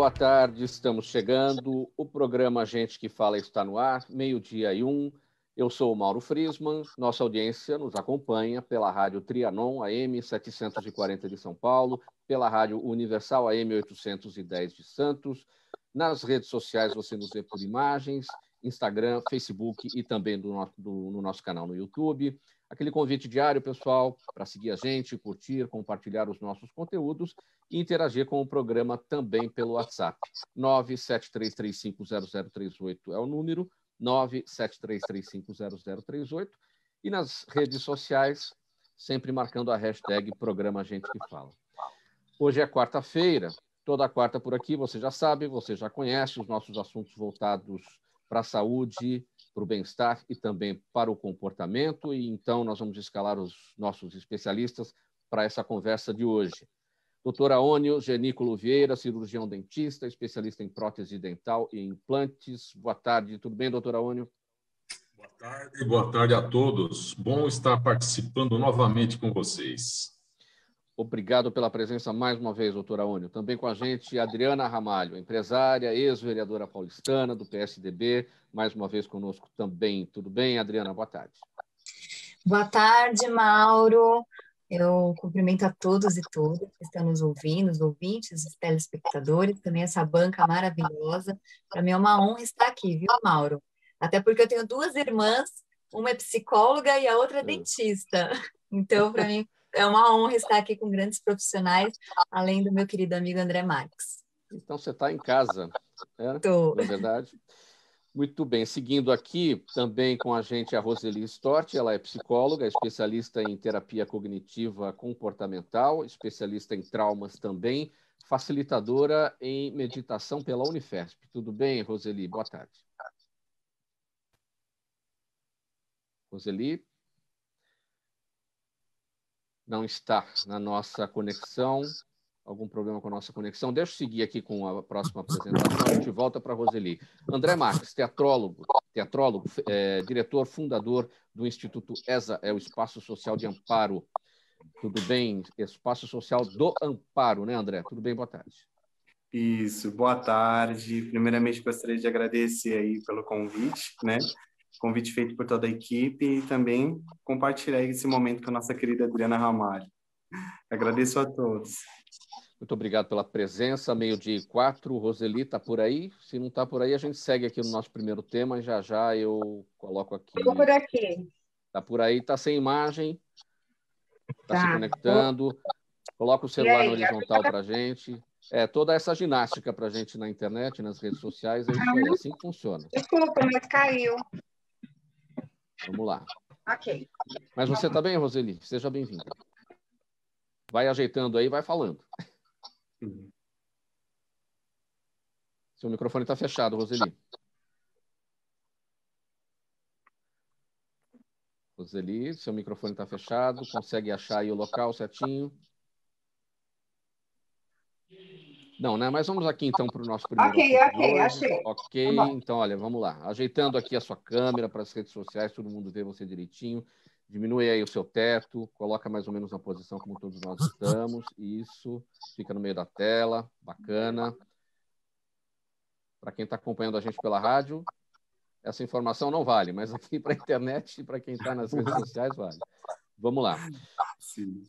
boa tarde, estamos chegando. O programa Gente que Fala está no ar, 12h01. Eu sou o Mauro Friesman, nossa audiência nos acompanha pela Rádio Trianon, AM 740 de São Paulo, pela Rádio Universal, AM 810 de Santos. Nas redes sociais você nos vê por imagens, Instagram, Facebook e também no nosso canal no YouTube. Aquele convite diário, pessoal, para seguir a gente, curtir, compartilhar os nossos conteúdos e interagir com o programa também pelo WhatsApp. 973350038 é o número, 973350038. E nas redes sociais, sempre marcando a hashtag Programa Gente que Fala. Hoje é quarta-feira, toda quarta por aqui, você já sabe, você já conhece os nossos assuntos voltados para a saúde, para o bem-estar e também para o comportamento. E então nós vamos escalar os nossos especialistas para essa conversa de hoje. Doutor Aônio Genícolo Vieira, cirurgião dentista, especialista em prótese dental e implantes. Boa tarde, tudo bem, doutor Aônio? Boa tarde a todos. Bom estar participando novamente com vocês. Obrigado pela presença mais uma vez, doutor Aônio. Também com a gente, Adriana Ramalho, empresária, ex-vereadora paulistana do PSDB, mais uma vez conosco também. Tudo bem, Adriana? Boa tarde. Boa tarde, Mauro. Eu cumprimento a todos e todas que estão nos ouvindo, os ouvintes, os telespectadores, também essa banca maravilhosa. Para mim é uma honra estar aqui, viu, Mauro? Até porque eu tenho duas irmãs, uma é psicóloga e a outra é dentista. Então, para mim, é uma honra estar aqui com grandes profissionais, além do meu querido amigo André Marques. Então, você está em casa, né? Tô. Não é verdade? Muito bem. Seguindo aqui, também com a gente a Roseli Stort, ela é psicóloga, especialista em terapia cognitiva comportamental, especialista em traumas também, facilitadora em meditação pela Unifesp. Tudo bem, Roseli? Boa tarde. Roseli? Não está na nossa conexão. Algum problema com a nossa conexão? Deixa eu seguir aqui com a próxima apresentação. A gente volta para a Roseli. André Marques, teatrólogo, diretor, fundador do Instituto ESA, é o Espaço Social de Amparo. Tudo bem? Espaço Social do Amparo, né, André? Tudo bem? Boa tarde. Isso, boa tarde. Primeiramente, gostaria de agradecer aí pelo convite, né? Convite feito por toda a equipe e também compartilhar esse momento com a nossa querida Adriana Ramalho. Agradeço a todos. Muito obrigado pela presença. 12h04, Roseli está por aí? Se não está por aí, a gente segue aqui no nosso primeiro tema. Já já eu coloco aqui. Estou por aqui. Está por aí, está sem imagem, está Tá. se conectando. Coloca o celular na horizontal para a gente. Toda essa ginástica para a gente na internet, nas redes sociais, é isso aí, assim que funciona. Desculpa, mas caiu. Vamos lá. Ok. Mas você está bem, Roseli? Seja bem-vinda. Vai ajeitando aí, vai falando. Seu microfone está fechado, Roseli. Roseli, seu microfone está fechado. Consegue achar aí o local certinho? Não, né? Mas vamos aqui então para o nosso primeiro Ok, achei. Ok, então, olha, vamos lá. Ajeitando aqui a sua câmera para as redes sociais, todo mundo vê você direitinho. Diminui aí o seu teto, coloca mais ou menos na posição como todos nós estamos. Isso, fica no meio da tela, bacana. Para quem está acompanhando a gente pela rádio, essa informação não vale, mas aqui para a internet e para quem está nas redes sociais vale. Vamos lá. Sim.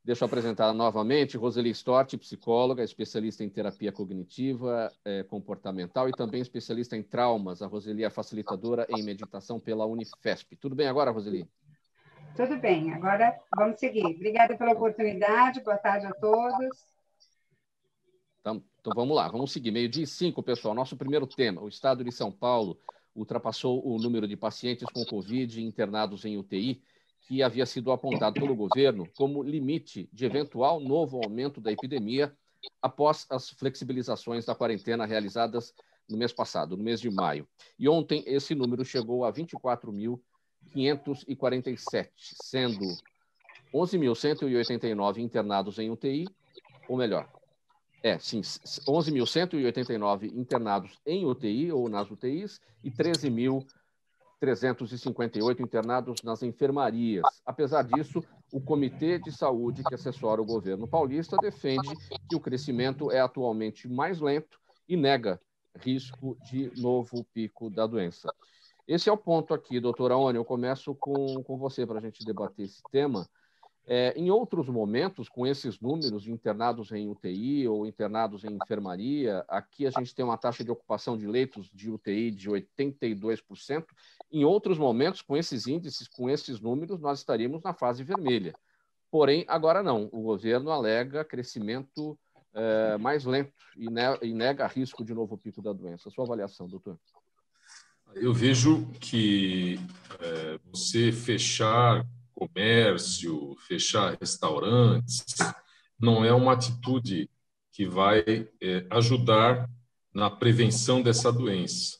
Deixa eu apresentar novamente Roseli Stort, psicóloga, especialista em terapia cognitiva, comportamental e também especialista em traumas. A Roseli é facilitadora em meditação pela Unifesp. Tudo bem agora, Roseli? Tudo bem, agora vamos seguir. Obrigada pela oportunidade, boa tarde a todos. Então vamos lá, vamos seguir. 12h05, pessoal. Nosso primeiro tema, o estado de São Paulo ultrapassou o número de pacientes com Covid internados em UTI, que havia sido apontado pelo governo como limite de eventual novo aumento da epidemia após as flexibilizações da quarentena realizadas no mês passado, no mês de maio. E ontem esse número chegou a 24.547, sendo 11.189 internados em UTI, ou melhor, 11.189 internados em UTI ou nas UTIs e 13.358 internados nas enfermarias. Apesar disso, o Comitê de Saúde que assessora o governo paulista defende que o crescimento é atualmente mais lento e nega risco de novo pico da doença. Esse é o ponto aqui, doutora Aone. Eu começo com você para a gente debater esse tema. Em outros momentos, com esses números de internados em UTI ou internados em enfermaria, aqui a gente tem uma taxa de ocupação de leitos de UTI de 82%. Em outros momentos, com esses índices, com esses números, nós estaríamos na fase vermelha. Porém, agora não. O governo alega crescimento mais lento e nega risco de novo pico da doença. Sua avaliação, doutor? Eu vejo que você fechar comércio, fechar restaurantes, não é uma atitude que vai ajudar na prevenção dessa doença.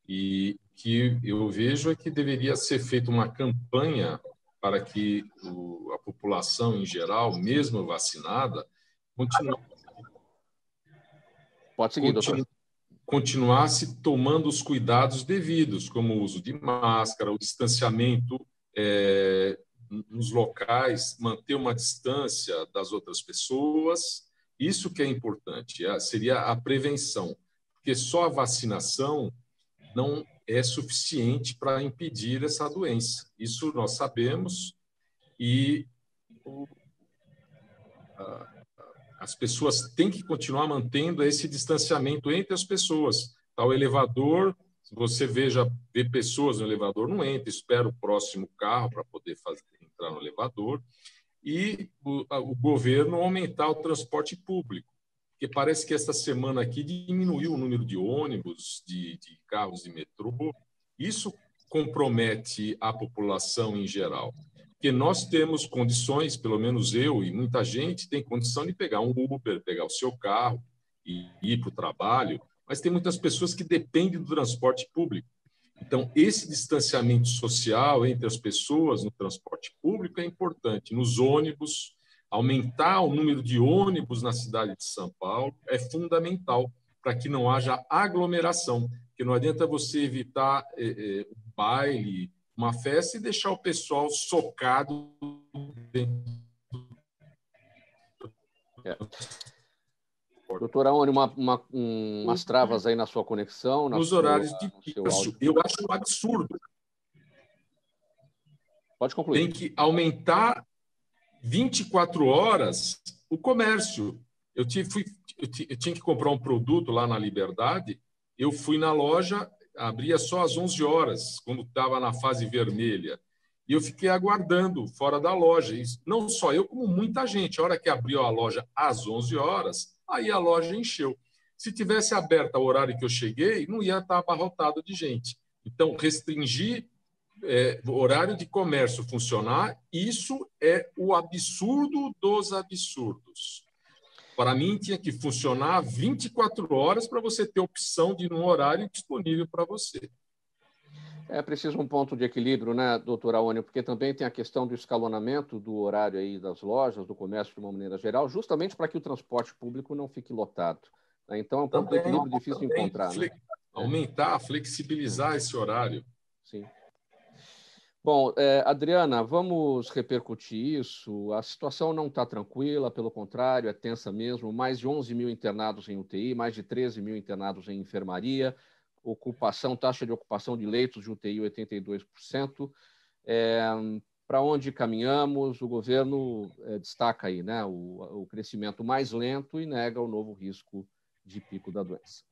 E o que eu vejo é que deveria ser feita uma campanha para que a população em geral, mesmo vacinada, Pode seguir, doutor. Continuasse tomando os cuidados devidos, como o uso de máscara, o distanciamento nos locais, manter uma distância das outras pessoas. Isso que é importante, seria a prevenção, porque só a vacinação não é suficiente para impedir essa doença. Isso nós sabemos e as pessoas têm que continuar mantendo esse distanciamento entre as pessoas. Tá, o elevador, se você vê pessoas no elevador, não entra, espera o próximo carro para poder entrar no elevador. E o governo aumentar o transporte público, porque parece que esta semana aqui diminuiu o número de ônibus, de carros de metrô. Isso compromete a população em geral. Porque nós temos condições, pelo menos eu e muita gente tem condição de pegar um Uber, pegar o seu carro e ir para o trabalho, mas tem muitas pessoas que dependem do transporte público. Então, esse distanciamento social entre as pessoas no transporte público é importante. Nos ônibus, aumentar o número de ônibus na cidade de São Paulo é fundamental para que não haja aglomeração, porque não adianta você evitar baile, uma festa e deixar o pessoal socado dentro. Doutora Aone, umas travas aí na sua conexão. Nos horários de pico. Eu acho um absurdo. Pode concluir. Tem que aumentar 24 horas o comércio. Eu tinha que comprar um produto lá na Liberdade, eu fui na loja, abria só às 11 horas, quando estava na fase vermelha. E eu fiquei aguardando fora da loja. E não só eu, como muita gente. A hora que abriu a loja às 11 horas, aí a loja encheu. Se tivesse aberta ao horário que eu cheguei, não ia estar abarrotado de gente. Então, restringir o horário de comércio funcionar, isso é o absurdo dos absurdos. Para mim, tinha que funcionar 24 horas para você ter opção de um horário disponível para você. É preciso um ponto de equilíbrio, né, doutora Aone, porque também tem a questão do escalonamento do horário aí das lojas, do comércio de uma maneira geral, justamente para que o transporte público não fique lotado. Então, é um ponto de equilíbrio difícil de encontrar. Né? Aumentar, flexibilizar esse horário. Sim. Bom, Adriana, vamos repercutir isso. A situação não está tranquila, pelo contrário, é tensa mesmo. Mais de 11 mil internados em UTI, mais de 13 mil internados em enfermaria, taxa de ocupação de leitos de UTI 82%. Para onde caminhamos? O governo destaca aí, né, o crescimento mais lento e nega o novo risco de pico da doença.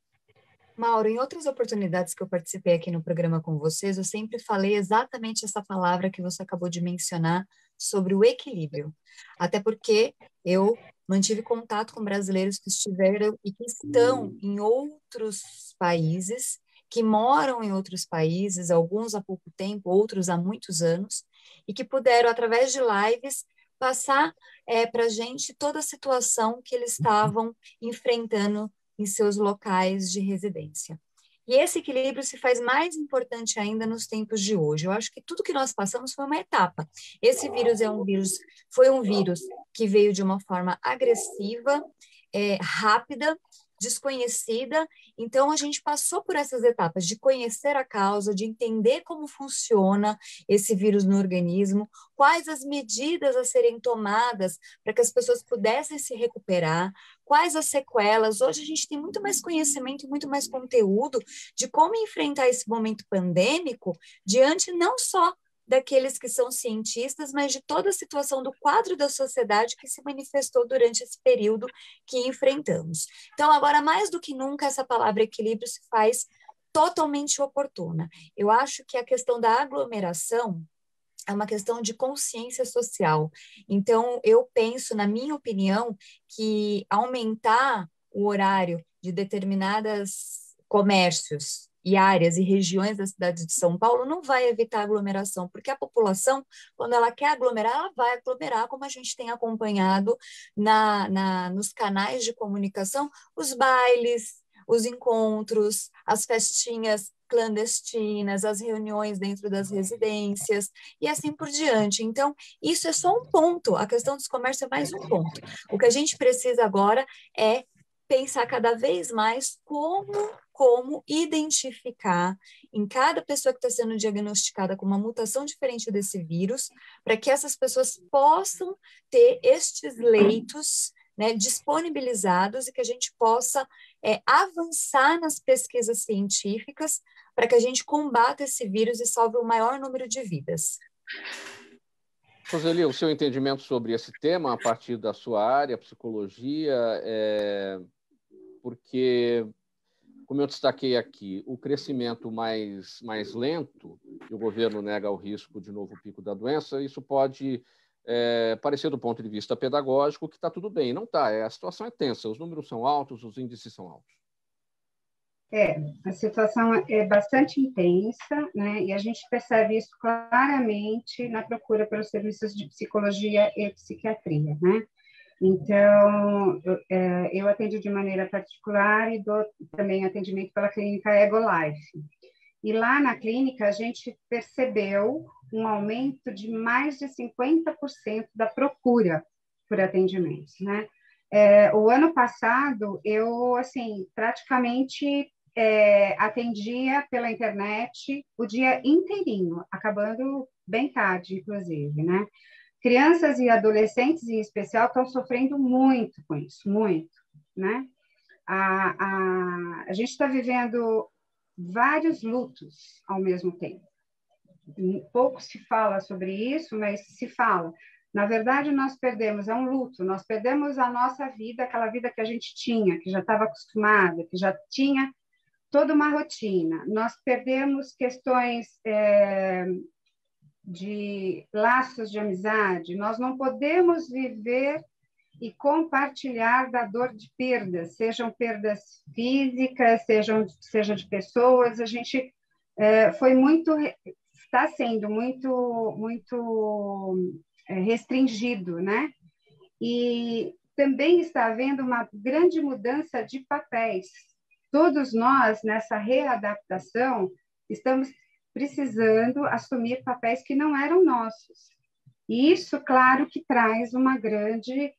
Mauro, em outras oportunidades que eu participei aqui no programa com vocês, eu sempre falei exatamente essa palavra que você acabou de mencionar sobre o equilíbrio. Até porque eu mantive contato com brasileiros que estiveram e que estão em outros países, que moram em outros países, alguns há pouco tempo, outros há muitos anos, e que puderam, através de lives, passar para a gente toda a situação que eles estavam enfrentando em seus locais de residência. E esse equilíbrio se faz mais importante ainda nos tempos de hoje. Eu acho que tudo que nós passamos foi uma etapa. Esse vírus foi um vírus que veio de uma forma agressiva, rápida, desconhecida. Então, a gente passou por essas etapas de conhecer a causa, de entender como funciona esse vírus no organismo, quais as medidas a serem tomadas para que as pessoas pudessem se recuperar, quais as sequelas. Hoje a gente tem muito mais conhecimento e muito mais conteúdo de como enfrentar esse momento pandêmico diante não só daqueles que são cientistas, mas de toda a situação do quadro da sociedade que se manifestou durante esse período que enfrentamos. Então, agora, mais do que nunca, essa palavra equilíbrio se faz totalmente oportuna. Eu acho que a questão da aglomeração é uma questão de consciência social. Então, eu penso, na minha opinião, que aumentar o horário de determinados comércios e áreas e regiões da cidade de São Paulo não vai evitar aglomeração, porque a população, quando ela quer aglomerar, ela vai aglomerar, como a gente tem acompanhado nos canais de comunicação, os bailes, os encontros, as festinhas clandestinas, as reuniões dentro das residências e assim por diante. Então, isso é só um ponto, a questão dos comércios é mais um ponto. O que a gente precisa agora é pensar cada vez mais como identificar em cada pessoa que está sendo diagnosticada com uma mutação diferente desse vírus, para que essas pessoas possam ter estes leitos, né, disponibilizados e que a gente possa avançar nas pesquisas científicas para que a gente combata esse vírus e salve o maior número de vidas. Roseli, o seu entendimento sobre esse tema a partir da sua área, psicologia, porque, como eu destaquei aqui, o crescimento mais lento, e o governo nega o risco de novo pico da doença, isso pode parecer do ponto de vista pedagógico que está tudo bem. Não está, a situação é tensa, os números são altos, os índices são altos. A situação é bastante intensa, né? E a gente percebe isso claramente na procura pelos serviços de psicologia e psiquiatria, né? Então, eu atendo de maneira particular e dou também atendimento pela clínica EgoLife. E lá na clínica a gente percebeu um aumento de mais de 50% da procura por atendimentos, né? O ano passado, eu, assim, praticamente atendia pela internet o dia inteirinho, acabando bem tarde, inclusive, né? Crianças e adolescentes, em especial, estão sofrendo muito com isso, muito, né? A gente está vivendo vários lutos ao mesmo tempo. Pouco se fala sobre isso, mas se fala. Na verdade, nós perdemos, é um luto, nós perdemos a nossa vida, aquela vida que a gente tinha, que já estava acostumada, que já tinha toda uma rotina. Nós perdemos questões de laços de amizade, nós não podemos viver e compartilhar da dor de perdas, sejam perdas físicas, seja de pessoas. A gente está sendo muito restringido, né? E também está havendo uma grande mudança de papéis. Todos nós, nessa readaptação, estamos precisando assumir papéis que não eram nossos. E isso, claro, que traz uma grande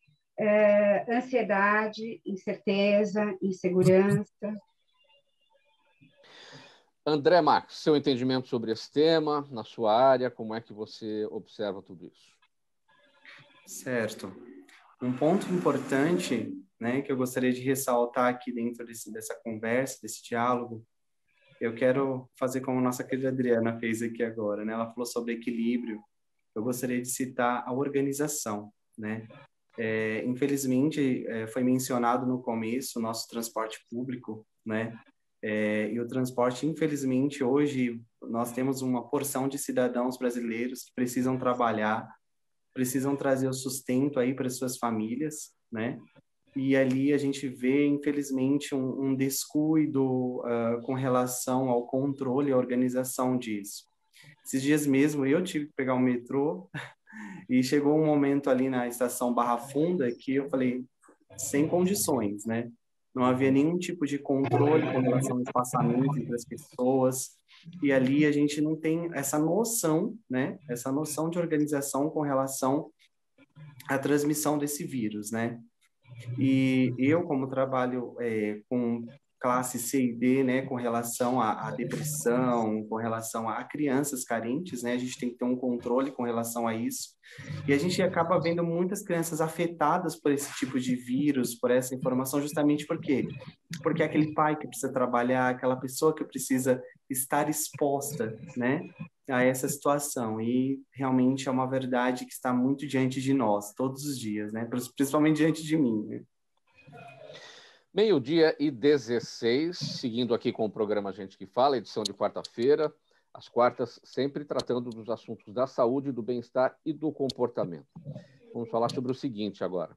ansiedade, incerteza, insegurança. André Marques, seu entendimento sobre esse tema, na sua área, como é que você observa tudo isso? Certo. Um ponto importante, né, que eu gostaria de ressaltar aqui dentro dessa conversa, desse diálogo, eu quero fazer como a nossa querida Adriana fez aqui agora, né? Ela falou sobre equilíbrio. Eu gostaria de citar a organização, né? Infelizmente, foi mencionado no começo o nosso transporte público, né? E o transporte, infelizmente, hoje nós temos uma porção de cidadãos brasileiros que precisam trabalhar, precisam trazer o sustento aí para as suas famílias, né? E ali a gente vê, infelizmente, um descuido com relação ao controle e organização disso. Esses dias mesmo eu tive que pegar o metrô e chegou um momento ali na estação Barra Funda que eu falei, sem condições, né? Não havia nenhum tipo de controle com relação ao espaçamento entre as pessoas, e ali a gente não tem essa noção, né? Essa noção de organização com relação à transmissão desse vírus, né? E eu, como trabalho com classe C e D, né, com relação à depressão, com relação a crianças carentes, né, a gente tem que ter um controle com relação a isso. E a gente acaba vendo muitas crianças afetadas por esse tipo de vírus, por essa informação, justamente por quê? Porque é aquele pai que precisa trabalhar, aquela pessoa que precisa estar exposta, né, a essa situação. E realmente é uma verdade que está muito diante de nós, todos os dias, né, principalmente diante de mim, né? 12h16, seguindo aqui com o programa Gente que Fala, edição de quarta-feira, às quartas, sempre tratando dos assuntos da saúde, do bem-estar e do comportamento. Vamos falar sobre o seguinte agora.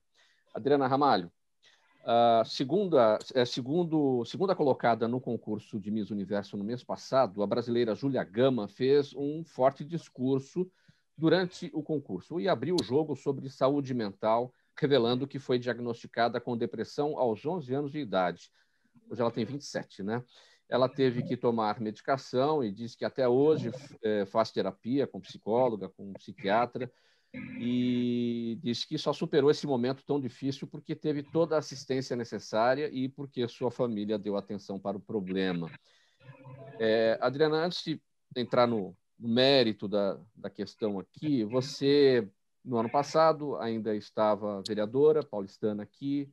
Adriana Ramalho, segunda colocada no concurso de Miss Universo no mês passado, a brasileira Júlia Gama fez um forte discurso durante o concurso e abriu o jogo sobre saúde mental, revelando que foi diagnosticada com depressão aos 11 anos de idade. Hoje ela tem 27, né? Ela teve que tomar medicação e diz que até hoje faz terapia com psicóloga, com psiquiatra, e diz que só superou esse momento tão difícil porque teve toda a assistência necessária e porque sua família deu atenção para o problema. Adriana, antes de entrar no mérito da questão aqui, você, no ano passado, ainda estava vereadora paulistana aqui,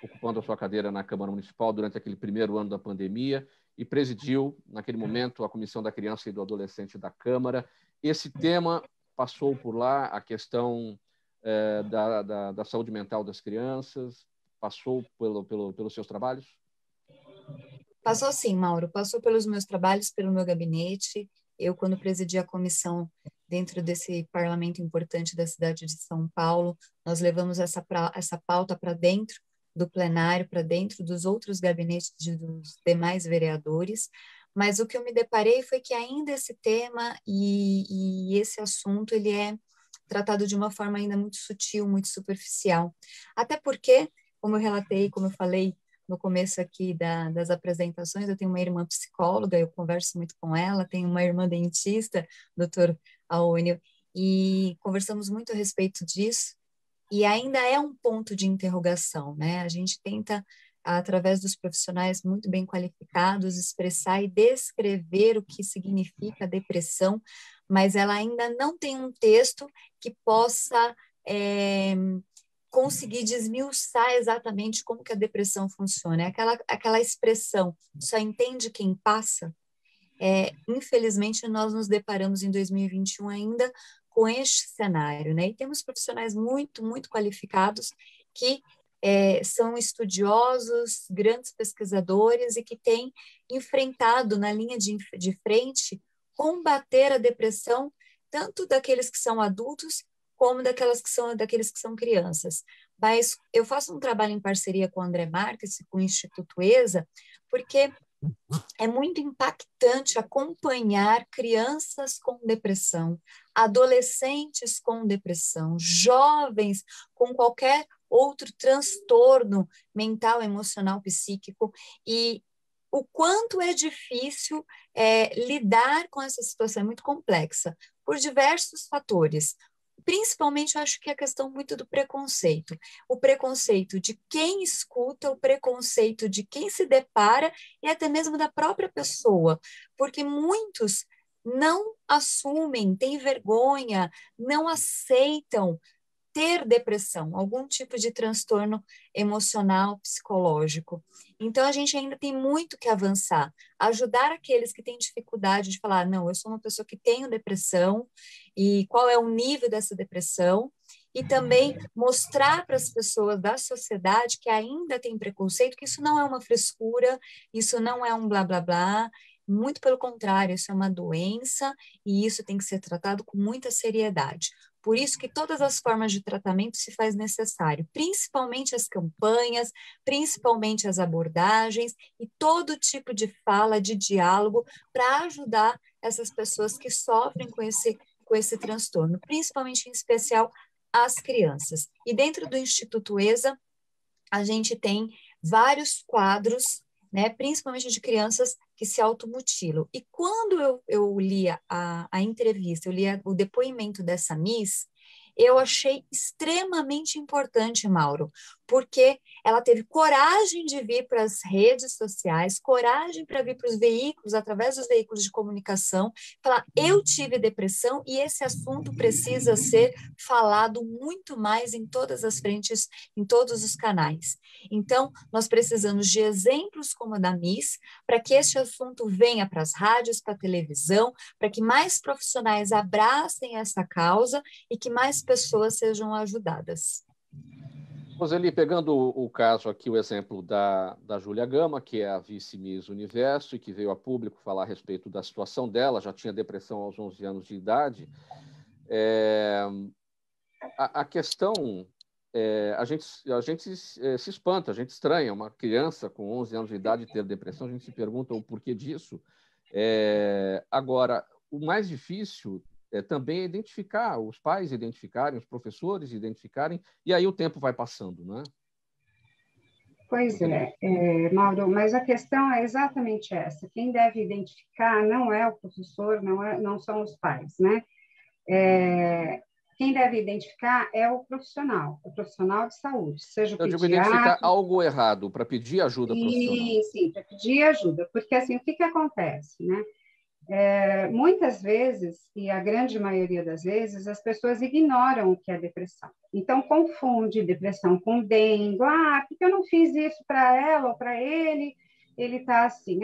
ocupando a sua cadeira na Câmara Municipal durante aquele primeiro ano da pandemia e presidiu, naquele momento, a Comissão da Criança e do Adolescente da Câmara. Esse tema passou por lá, a questão da saúde mental das crianças, passou pelos seus trabalhos? Passou sim, Mauro, passou pelos meus trabalhos, pelo meu gabinete. Eu, quando presidi a comissão dentro desse parlamento importante da cidade de São Paulo, nós levamos essa pauta para dentro do plenário, para dentro dos outros gabinetes dos demais vereadores, mas o que eu me deparei foi que ainda esse tema e esse assunto, ele é tratado de uma forma ainda muito sutil, muito superficial. Até porque, como eu relatei, como eu falei no começo aqui das apresentações, eu tenho uma irmã psicóloga, eu converso muito com ela, tenho uma irmã dentista, doutor Aônio, e conversamos muito a respeito disso, e ainda é um ponto de interrogação, né? A gente tenta, através dos profissionais muito bem qualificados, expressar e descrever o que significa depressão, mas ela ainda não tem um texto que possa conseguir desmiuçar exatamente como que a depressão funciona. Aquela expressão, só entende quem passa. Infelizmente, nós nos deparamos em 2021 ainda com este cenário, né? E temos profissionais muito, muito qualificados que são estudiosos, grandes pesquisadores e que têm enfrentado na linha de frente combater a depressão, tanto daqueles que são adultos como daqueles que são crianças. Mas eu faço um trabalho em parceria com o André Marques, com o Instituto ESA, porque é muito impactante acompanhar crianças com depressão, adolescentes com depressão, jovens com qualquer outro transtorno mental, emocional, psíquico, e o quanto é difícil lidar com essa situação, é muito complexa, por diversos fatores. Principalmente, eu acho que é a questão muito do preconceito. O preconceito de quem escuta, o preconceito de quem se depara e até mesmo da própria pessoa, porque muitos não assumem, têm vergonha, não aceitam ter depressão, algum tipo de transtorno emocional, psicológico. Então, a gente ainda tem muito que avançar, ajudar aqueles que têm dificuldade de falar, não, eu sou uma pessoa que tenho depressão, e qual é o nível dessa depressão, e também mostrar para as pessoas da sociedade que ainda tem preconceito, que isso não é uma frescura, isso não é um blá, blá, blá, muito pelo contrário, isso é uma doença, e isso tem que ser tratado com muita seriedade. Por isso que todas as formas de tratamento se faz necessário, principalmente as campanhas, principalmente as abordagens e todo tipo de fala, de diálogo, para ajudar essas pessoas que sofrem com esse transtorno, principalmente em especial as crianças. E dentro do Instituto ESA, a gente tem vários quadros, né, principalmente de crianças que se automutilam. E quando eu lia a entrevista, eu lia o depoimento dessa Miss, eu achei extremamente importante, Mauro, porque ela teve coragem de vir para as redes sociais, coragem para vir para os veículos, através dos veículos de comunicação, falar, eu tive depressão e esse assunto precisa ser falado muito mais em todas as frentes, em todos os canais. Então, nós precisamos de exemplos como a da Miss, para que este assunto venha para as rádios, para a televisão, para que mais profissionais abracem essa causa e que mais pessoas sejam ajudadas. Roseli, pegando o caso aqui, o exemplo da Júlia Gama, que é a vice-miss Universo e que veio a público falar a respeito da situação dela, já tinha depressão aos 11 anos de idade. A questão, a gente se espanta, a gente estranha, uma criança com 11 anos de idade ter depressão, a gente se pergunta o porquê disso. Agora, o mais difícil também é identificar, os pais identificarem, os professores identificarem, e aí o tempo vai passando, né? Pois Mauro, mas a questão é exatamente essa. Quem deve identificar não é o professor, não são os pais, né? Quem deve identificar é o profissional de saúde, seja o pediatra... Eu digo identificar algo errado, para pedir ajuda profissional. Sim, para pedir ajuda, porque assim, o que acontece, né? Muitas vezes, e a grande maioria das vezes, as pessoas ignoram o que é depressão. Então, confunde depressão com dengue. Porque eu não fiz isso para ela ou para ele está assim.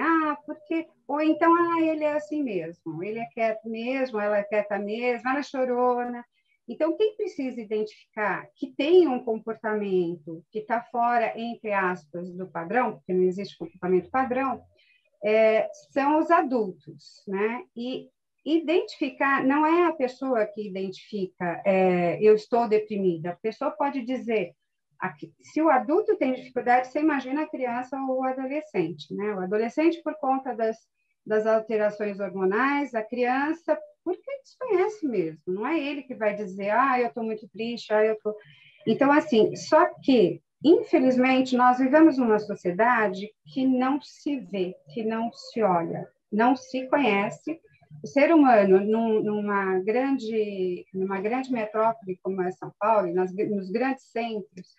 Porque... Ou então, ele é assim mesmo, ele é quieto mesmo, ela é quieta mesmo, ela é chorona. Então, quem precisa identificar que tem um comportamento que está fora, entre aspas, do padrão, porque não existe comportamento padrão, são os adultos, né? E identificar, não é a pessoa que identifica, eu estou deprimida. A pessoa pode dizer, se o adulto tem dificuldade, você imagina a criança ou o adolescente, né? O adolescente por conta das alterações hormonais, a criança porque desconhece mesmo, não é ele que vai dizer, eu estou muito triste, eu estou... Então, assim, só que infelizmente, nós vivemos numa sociedade que não se vê, que não se olha, não se conhece. O ser humano, numa grande metrópole como é São Paulo, nos grandes centros,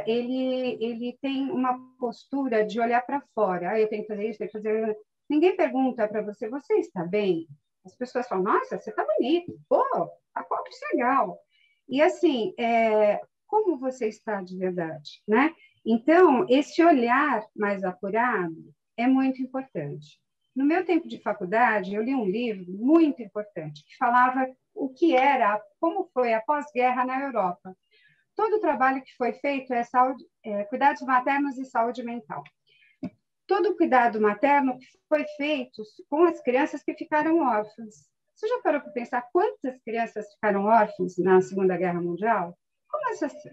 ele tem uma postura de olhar para fora. Eu tenho que fazer isso, tenho que fazer... Ninguém pergunta para você, você está bem? As pessoas falam, nossa, você está bonito, pô, a foto é legal. E assim, como você está de verdade, né? Então, esse olhar mais apurado é muito importante. No meu tempo de faculdade, eu li um livro muito importante que falava como foi a pós-guerra na Europa. Todo o trabalho que foi feito cuidados maternos e saúde mental. Todo o cuidado materno que foi feito com as crianças que ficaram órfãs. Você já parou para pensar quantas crianças ficaram órfãs na Segunda Guerra Mundial?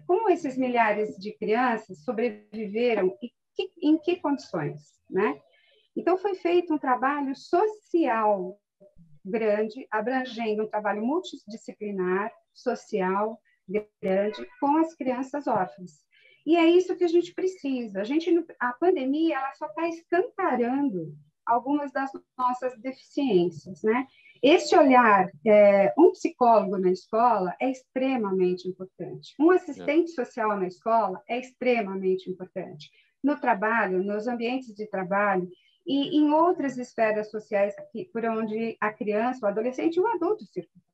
Como esses milhares de crianças sobreviveram e em que condições, né? Então, foi feito um trabalho social grande, abrangendo um trabalho multidisciplinar, social, grande, com as crianças órfãs. E é isso que a gente precisa. A pandemia ela só está escancarando algumas das nossas deficiências, né? Esse olhar, um psicólogo na escola é extremamente importante. Um assistente social na escola é extremamente importante. No trabalho, nos ambientes de trabalho e em outras esferas sociais por onde a criança, o adolescente e o adulto circulam,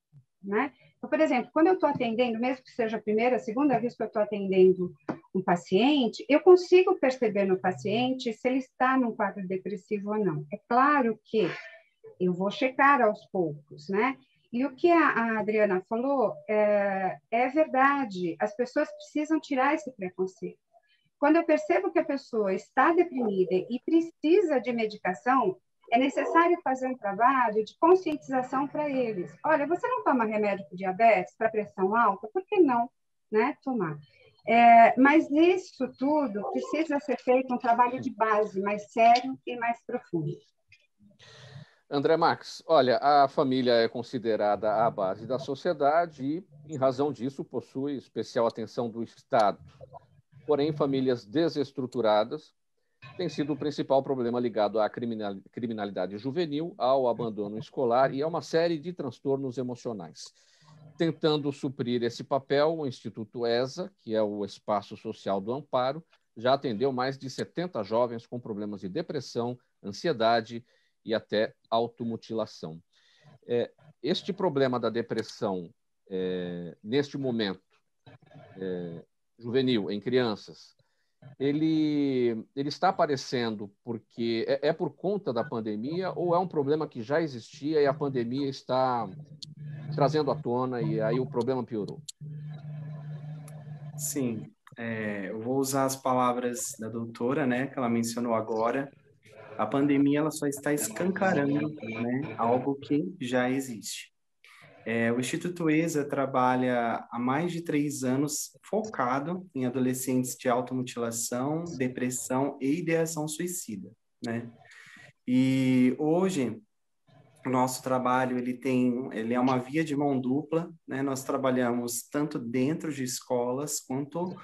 né? Então, por exemplo, quando eu estou atendendo, mesmo que seja a primeira, a segunda vez que eu estou atendendo um paciente, eu consigo perceber no paciente se ele está num quadro depressivo ou não. É claro que eu vou checar aos poucos, né? E o que a Adriana falou é verdade. As pessoas precisam tirar esse preconceito. Quando eu percebo que a pessoa está deprimida e precisa de medicação, é necessário fazer um trabalho de conscientização para eles. Olha, você não toma remédio para diabetes, para pressão alta? Por que não, né, tomar? Mas isso tudo precisa ser feito um trabalho de base mais sério e mais profundo. André Max, olha, a família é considerada a base da sociedade e, em razão disso, possui especial atenção do Estado. Porém, famílias desestruturadas têm sido o principal problema ligado à criminalidade juvenil, ao abandono escolar e a uma série de transtornos emocionais. tentando suprir esse papel, o Instituto ESA, que é o Espaço Social do Amparo, já atendeu mais de 70 jovens com problemas de depressão, ansiedade e até automutilação. Este problema da depressão, neste momento, juvenil, em crianças, ele está aparecendo porque é por conta da pandemia ou é um problema que já existia e a pandemia está trazendo à tona e aí o problema piorou? Sim, eu vou usar as palavras da doutora, né, que ela mencionou agora. A pandemia ela só está escancarando, né, algo que já existe. O Instituto ESA trabalha há mais de 3 anos focado em adolescentes de automutilação, depressão e ideação suicida, né? E hoje o nosso trabalho ele é uma via de mão dupla, né? Nós trabalhamos tanto dentro de escolas quanto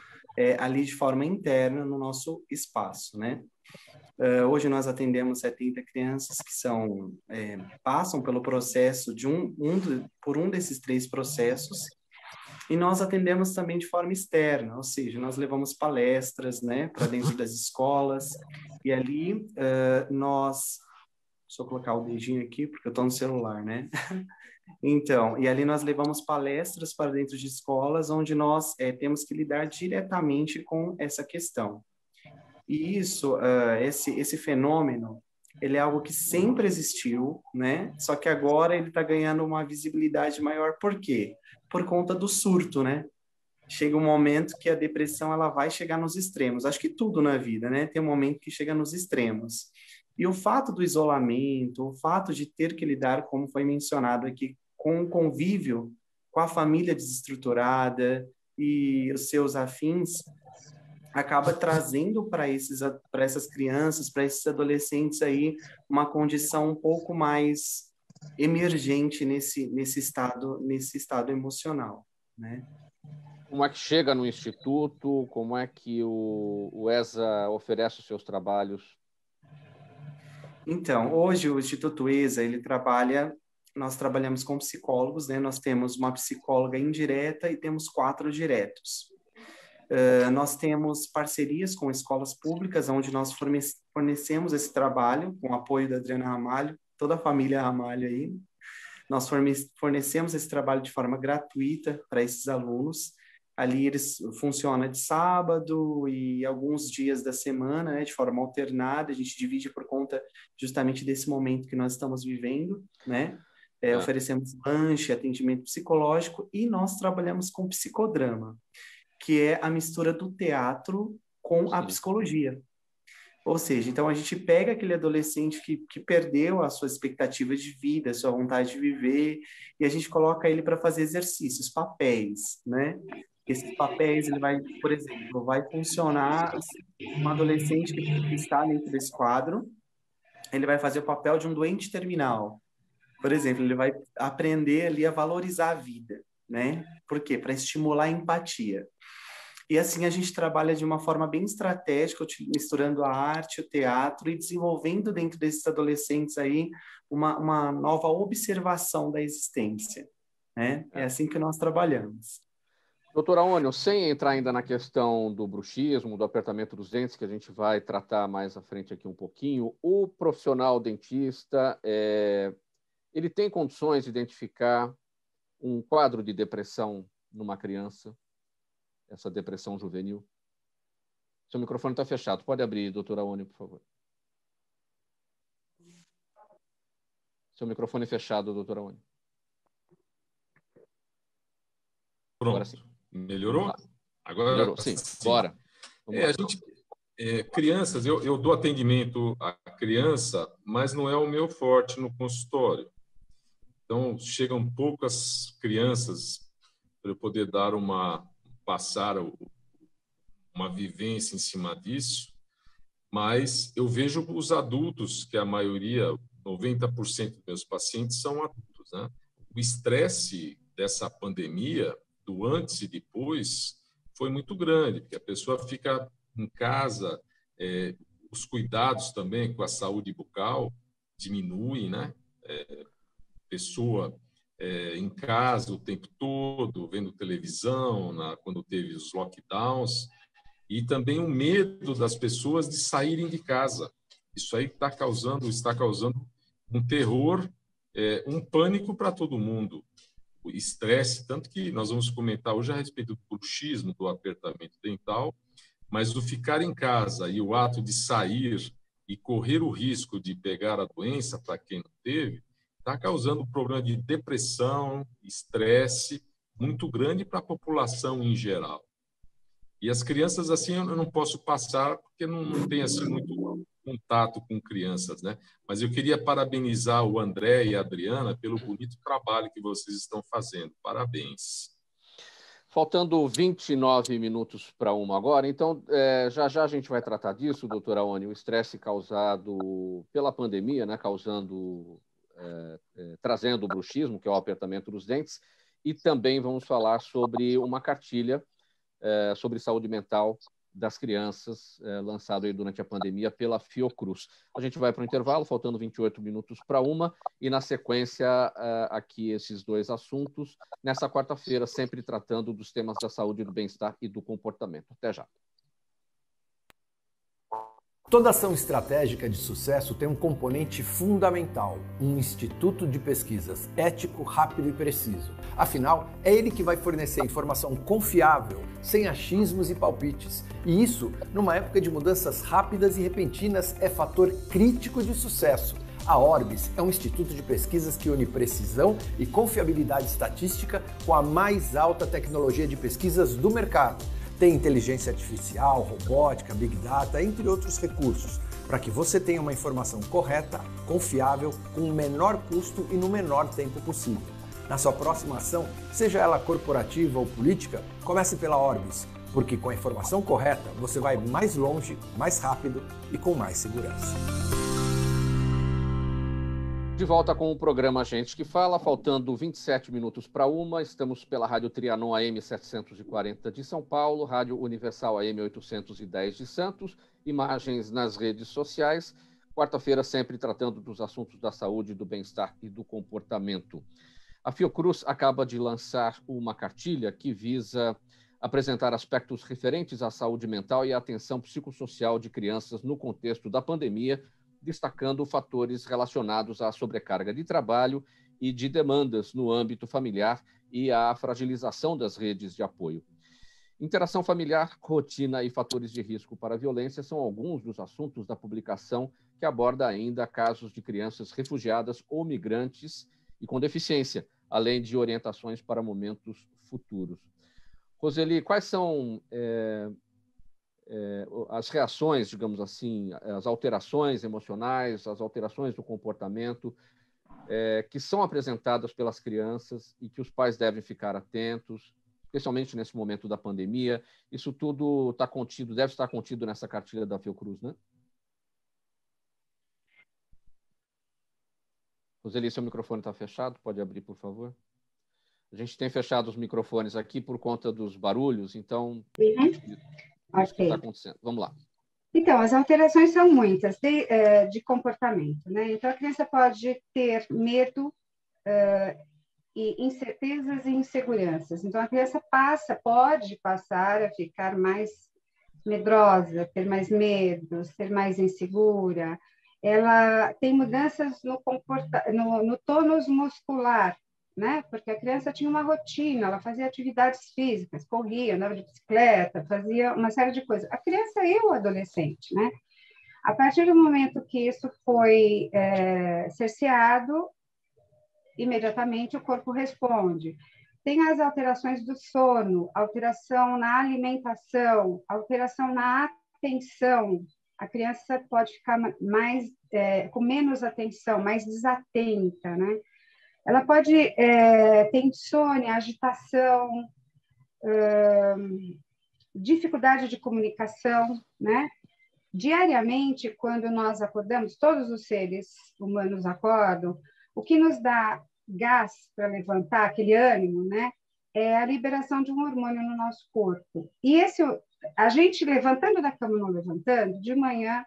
ali de forma interna no nosso espaço, né? Hoje nós atendemos 70 crianças que passam pelo processo por um desses 3 processos, e nós atendemos também de forma externa, ou seja, nós levamos palestras, né, para dentro das escolas, e ali deixa eu colocar o dedinho aqui, porque eu estou no celular, né? Então, e ali nós levamos palestras para dentro de escolas, onde nós temos que lidar diretamente com essa questão. E isso, esse fenômeno, ele é algo que sempre existiu, né? Só que agora ele está ganhando uma visibilidade maior. Por quê? Por conta do surto, né? Chega um momento que a depressão ela vai chegar nos extremos. Acho que tudo na vida, né? Tem um momento que chega nos extremos. E o fato do isolamento, o fato de ter que lidar, como foi mencionado aqui, com o convívio, com a família desestruturada e os seus afins, acaba trazendo para essas crianças, para esses adolescentes aí, uma condição um pouco mais emergente nesse estado emocional, né? Como é que chega no Instituto? Como é que o ESA oferece os seus trabalhos? Então, hoje o Instituto ESA, nós trabalhamos com psicólogos, né? Nós temos uma psicóloga indireta e temos 4 diretos. Nós temos parcerias com escolas públicas, onde nós fornecemos esse trabalho, com o apoio da Adriana Ramalho, toda a família Ramalho aí. Nós fornecemos esse trabalho de forma gratuita para esses alunos. Ali eles funcionam de sábado e alguns dias da semana, né, de forma alternada. A gente divide por conta justamente desse momento que nós estamos vivendo, né? Oferecemos lanche, atendimento psicológico e nós trabalhamos com psicodrama, que é a mistura do teatro com a psicologia. Ou seja, então a gente pega aquele adolescente que perdeu a sua expectativa de vida, a sua vontade de viver, e a gente coloca ele para fazer exercícios, papéis, né? Esses papéis, por exemplo, vai funcionar um adolescente que está dentro desse quadro, ele vai fazer o papel de um doente terminal. Por exemplo, ele vai aprender ali a valorizar a vida, né? Por quê? Para estimular a empatia. E assim a gente trabalha de uma forma bem estratégica, misturando a arte, o teatro e desenvolvendo dentro desses adolescentes aí uma nova observação da existência, né? É assim que nós trabalhamos. Doutora Ônio, sem entrar ainda na questão do bruxismo, do apertamento dos dentes, que a gente vai tratar mais à frente aqui um pouquinho, o profissional dentista, ele tem condições de identificar um quadro de depressão numa criança? Essa depressão juvenil? Seu microfone está fechado. Pode abrir, doutora Ônio, por favor. Seu microfone fechado, doutora Ônio. Pronto. Agora sim. Melhorou? Agora melhorou, sim. Bora. Crianças, eu dou atendimento à criança, mas não é o meu forte no consultório. Então, chegam poucas crianças para eu poder dar passar uma vivência em cima disso, mas eu vejo os adultos, que a maioria, 90% dos meus pacientes são adultos, né? O estresse dessa pandemia, do antes e depois, foi muito grande, porque a pessoa fica em casa, os cuidados também com a saúde bucal diminuem, né? Pessoa em casa o tempo todo, vendo televisão, quando teve os lockdowns, e também o medo das pessoas de saírem de casa. Isso aí está causando um terror, um pânico para todo mundo, o estresse, tanto que nós vamos comentar hoje a respeito do bruxismo, do apertamento dental, mas o ficar em casa e o ato de sair e correr o risco de pegar a doença para quem não teve, está causando um problema de depressão, estresse muito grande para a população em geral. E as crianças, assim, eu não posso passar, porque não tem assim, muito contato com crianças, né? Mas eu queria parabenizar o André e a Adriana pelo bonito trabalho que vocês estão fazendo. Parabéns. Faltando 29 minutos para 1 agora, então já a gente vai tratar disso, doutora Oni, o estresse causado pela pandemia, né, trazendo o bruxismo, que é o apertamento dos dentes, e também vamos falar sobre uma cartilha sobre saúde mental das crianças, lançado aí durante a pandemia pela Fiocruz. A gente vai para o intervalo, faltando 28 minutos para 1, e na sequência aqui esses dois assuntos, nessa quarta-feira, sempre tratando dos temas da saúde, do bem-estar e do comportamento. Até já. Toda ação estratégica de sucesso tem um componente fundamental, um instituto de pesquisas ético, rápido e preciso. Afinal, é ele que vai fornecer informação confiável, sem achismos e palpites. E isso, numa época de mudanças rápidas e repentinas, é fator crítico de sucesso. A Orbis é um instituto de pesquisas que une precisão e confiabilidade estatística com a mais alta tecnologia de pesquisas do mercado. Tem inteligência artificial, robótica, big data, entre outros recursos, para que você tenha uma informação correta, confiável, com o menor custo e no menor tempo possível. Na sua próxima ação, seja ela corporativa ou política, comece pela Orbis, porque com a informação correta você vai mais longe, mais rápido e com mais segurança. De volta com o programa Gente que Fala, faltando 27 minutos para 1, estamos pela Rádio Trianon AM 740 de São Paulo, Rádio Universal AM 810 de Santos, imagens nas redes sociais, quarta-feira sempre tratando dos assuntos da saúde, do bem-estar e do comportamento. A Fiocruz acaba de lançar uma cartilha que visa apresentar aspectos referentes à saúde mental e à atenção psicossocial de crianças no contexto da pandemia, destacando fatores relacionados à sobrecarga de trabalho e de demandas no âmbito familiar e à fragilização das redes de apoio. Interação familiar, rotina e fatores de risco para a violência são alguns dos assuntos da publicação, que aborda ainda casos de crianças refugiadas ou migrantes e com deficiência, além de orientações para momentos futuros. Roseli, quais são as reações, digamos assim, as alterações emocionais, as alterações do comportamento que são apresentadas pelas crianças e que os pais devem ficar atentos, especialmente nesse momento da pandemia? Isso tudo está contido, deve estar contido nessa cartilha da Fiocruz, né? Roseli, seu microfone está fechado, pode abrir, por favor? A gente tem fechado os microfones aqui por conta dos barulhos, então... Isso que está acontecendo. Vamos lá. Então, as alterações são muitas de comportamento, né? Então, a criança pode ter medo e incertezas e inseguranças. Então, a criança pode passar a ficar mais medrosa, ter mais medo, ser mais insegura. Ela tem mudanças no tônus muscular, né? Porque a criança tinha uma rotina, ela fazia atividades físicas, corria, andava de bicicleta, fazia uma série de coisas. A criança e o adolescente, né? A partir do momento que isso foi cerceado, imediatamente o corpo responde. Tem as alterações do sono, alteração na alimentação, alteração na atenção. A criança pode ficar com menos atenção, mais desatenta, né? Ela pode ter insônia, agitação, dificuldade de comunicação, né? Diariamente, quando nós acordamos, todos os seres humanos acordam, o que nos dá gás para levantar, aquele ânimo, né? É a liberação de um hormônio no nosso corpo. E a gente levantando da cama ou não levantando, de manhã,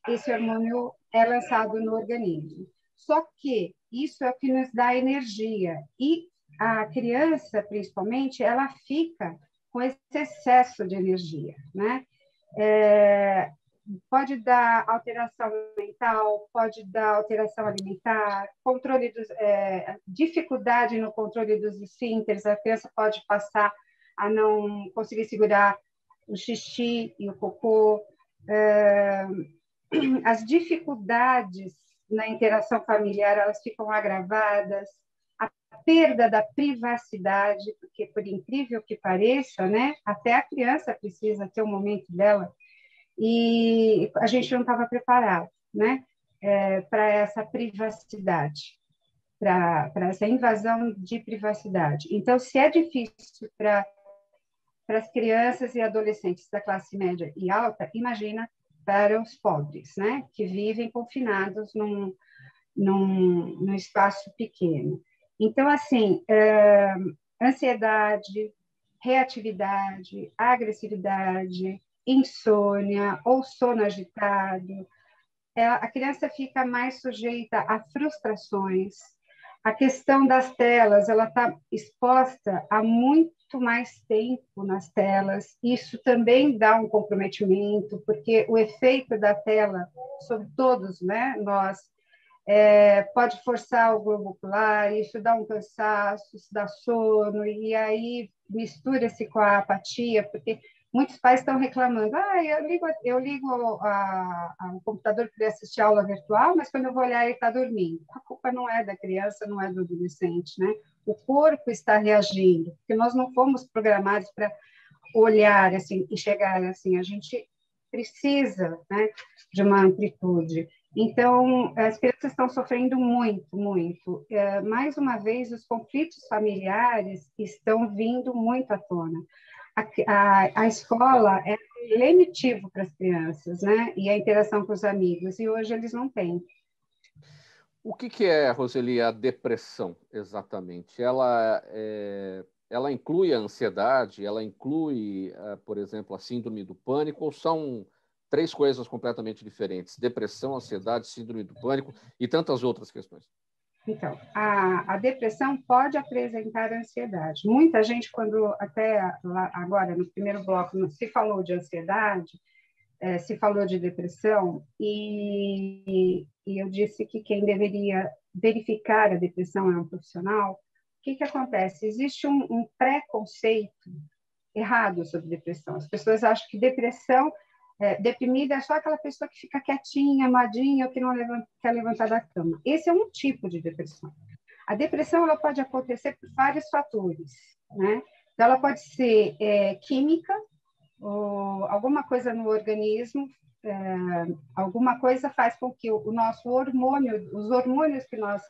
esse hormônio é lançado no organismo. Só que isso é o que nos dá energia. E a criança, principalmente, ela fica com esse excesso de energia, né? Pode dar alteração mental, pode dar alteração alimentar, dificuldade no controle dos esfíncteres, a criança pode passar a não conseguir segurar o xixi e o cocô, as dificuldades na interação familiar, elas ficam agravadas, a perda da privacidade, porque, por incrível que pareça, né, até a criança precisa ter um momento dela, e a gente não estava preparado, né, para essa privacidade, para essa invasão de privacidade. Então, se é difícil para as crianças e adolescentes da classe média e alta, imagina para os pobres, né, que vivem confinados num espaço pequeno. Então, assim, ansiedade, reatividade, agressividade, insônia ou sono agitado, a criança fica mais sujeita a frustrações. A questão das telas, ela está exposta a muito mais tempo nas telas. Isso também dá um comprometimento, porque o efeito da tela sobre todos, né, nós, pode forçar o globo ocular, isso dá um cansaço, isso dá sono, e aí mistura-se com a apatia, porque muitos pais estão reclamando, eu ligo o computador para assistir a aula virtual, mas quando eu vou olhar ele está dormindo. A culpa não é da criança, não é do adolescente, né? O corpo está reagindo, porque nós não fomos programados para olhar assim e chegar assim, a gente precisa, né, de uma amplitude. Então, as crianças estão sofrendo muito, muito. Mais uma vez, os conflitos familiares estão vindo muito à tona. A escola é lenitivo para as crianças, né? E a interação com os amigos, e hoje eles não têm. O que é, Roseli, a depressão, exatamente? Ela inclui a ansiedade, ela inclui, por exemplo, a síndrome do pânico, ou são três coisas completamente diferentes? Depressão, ansiedade, síndrome do pânico e tantas outras questões. Então, a depressão pode apresentar ansiedade. Muita gente, quando até agora, no primeiro bloco, se falou de ansiedade, se falou de depressão, e eu disse que quem deveria verificar a depressão é um profissional. O que acontece? Existe um preconceito errado sobre depressão. As pessoas acham que depressão, deprimida, é só aquela pessoa que fica quietinha, amadinha, ou que não quer levantar da cama. Esse é um tipo de depressão. A depressão ela pode acontecer por vários fatores, né? Então, ela pode ser química, ou alguma coisa no organismo, alguma coisa faz com que o nosso hormônio, os hormônios que nós